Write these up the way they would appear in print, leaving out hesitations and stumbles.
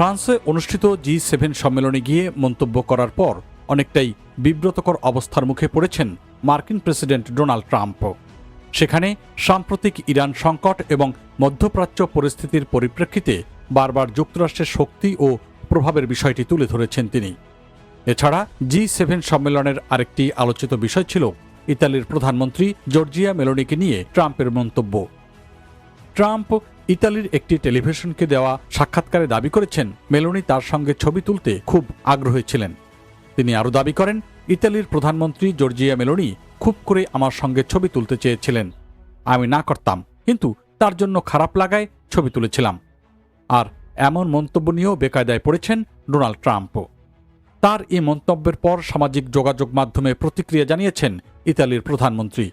ফ্রান্সে অনুষ্ঠিত G7 সম্মেলনে গিয়ে মন্তব্য করার পর অনেকটাই বিব্রতকর অবস্থার মুখে পড়েছেন মার্কিন প্রেসিডেন্ট ডোনাল্ড ট্রাম্প। সেখানে সাম্প্রতিক ইরান সংকট এবং মধ্যপ্রাচ্য পরিস্থিতির পরিপ্রেক্ষিতে বারবার যুক্তরাষ্ট্রের শক্তি ও প্রভাবের বিষয়টি তুলে ধরেছেন তিনি। এছাড়া G7 সম্মেলনের আরেকটি আলোচিত বিষয় ছিল ইতালির প্রধানমন্ত্রী জর্জিয়া মেলোনিকে নিয়ে ট্রাম্পের মন্তব্য। ট্রাম্প ইতালির একটি টেলিভিশনকে দেওয়া সাক্ষাৎকারে দাবি করেছেন মেলোনি তার সঙ্গে ছবি তুলতে খুব আগ্রহী ছিলেন। তিনি আরও দাবি করেন, ইতালির প্রধানমন্ত্রী জর্জিয়া মেলোনি খুব করে আমার সঙ্গে ছবি তুলতে চেয়েছিলেন। আমি না করতাম, কিন্তু তার জন্য খারাপ লাগায় ছবি তুলেছিলাম। আর এমন মন্তব্য নিয়েও বেকায়দায় পড়েছেন ডোনাল্ড ট্রাম্প। তার এই মন্তব্যের পর সামাজিক যোগাযোগ মাধ্যমে প্রতিক্রিয়া জানিয়েছেন ইতালির প্রধানমন্ত্রী।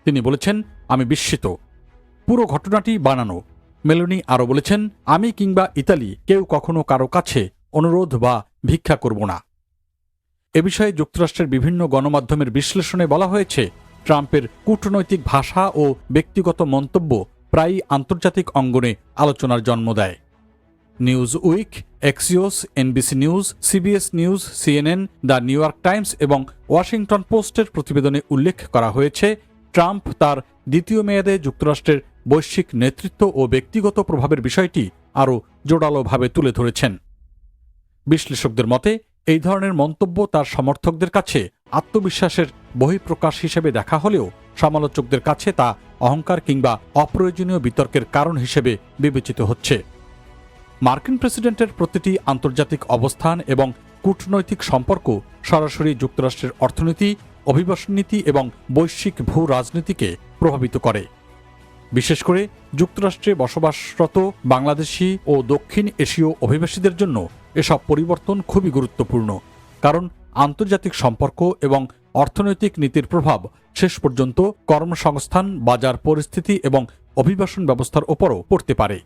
তিনি বলেছেন, আমি বিস্মিত, পুরো ঘটনাটি বানানো। মেলোনি আরও বলেছেন, আমি কিংবা ইতালি কেউ কখনো কারো কাছে অনুরোধ বা ভিক্ষা করব না। এ বিষয়ে যুক্তরাষ্ট্রের বিভিন্ন গণমাধ্যমের বিশ্লেষণে বলা হয়েছে, ট্রাম্পের কূটনৈতিক ভাষা ও ব্যক্তিগত মন্তব্য প্রায়ই আন্তর্জাতিক অঙ্গনে আলোচনার জন্ম দেয়। Newsweek, Axios, NBC News, CBS News, CNN, the New York Times এবং ওয়াশিংটন পোস্টের প্রতিবেদনে উল্লেখ করা হয়েছে, ট্রাম্প তার দ্বিতীয় মেয়াদে যুক্তরাষ্ট্রের বৈশ্বিক নেতৃত্ব ও ব্যক্তিগত প্রভাবের বিষয়টি আরও জোরালোভাবে তুলে ধরেছেন। বিশ্লেষকদের মতে এই ধরনের মন্তব্য তার সমর্থকদের কাছে আত্মবিশ্বাসের বহিঃপ্রকাশ হিসেবে দেখা হলেও সমালোচকদের কাছে তা অহংকার কিংবা অপ্রয়োজনীয় বিতর্কের কারণ হিসেবে বিবেচিত হচ্ছে। মার্কিন প্রেসিডেন্টের প্রতিটি আন্তর্জাতিক অবস্থান এবং কূটনৈতিক সম্পর্ক সরাসরি যুক্তরাষ্ট্রের অর্থনীতি, অভিবাসন নীতি এবং বৈশ্বিক ভূ রাজনীতিকে প্রভাবিত করে। বিশেষ করে যুক্তরাষ্ট্রে বসবাসরত বাংলাদেশি ও দক্ষিণ এশীয় অভিবাসীদের জন্য এসব পরিবর্তন খুবই গুরুত্বপূর্ণ, কারণ আন্তর্জাতিক সম্পর্ক এবং অর্থনৈতিক নীতির প্রভাব শেষ পর্যন্ত কর্মসংস্থান, বাজার পরিস্থিতি এবং অভিবাসন ব্যবস্থার ওপরও পড়তে পারে।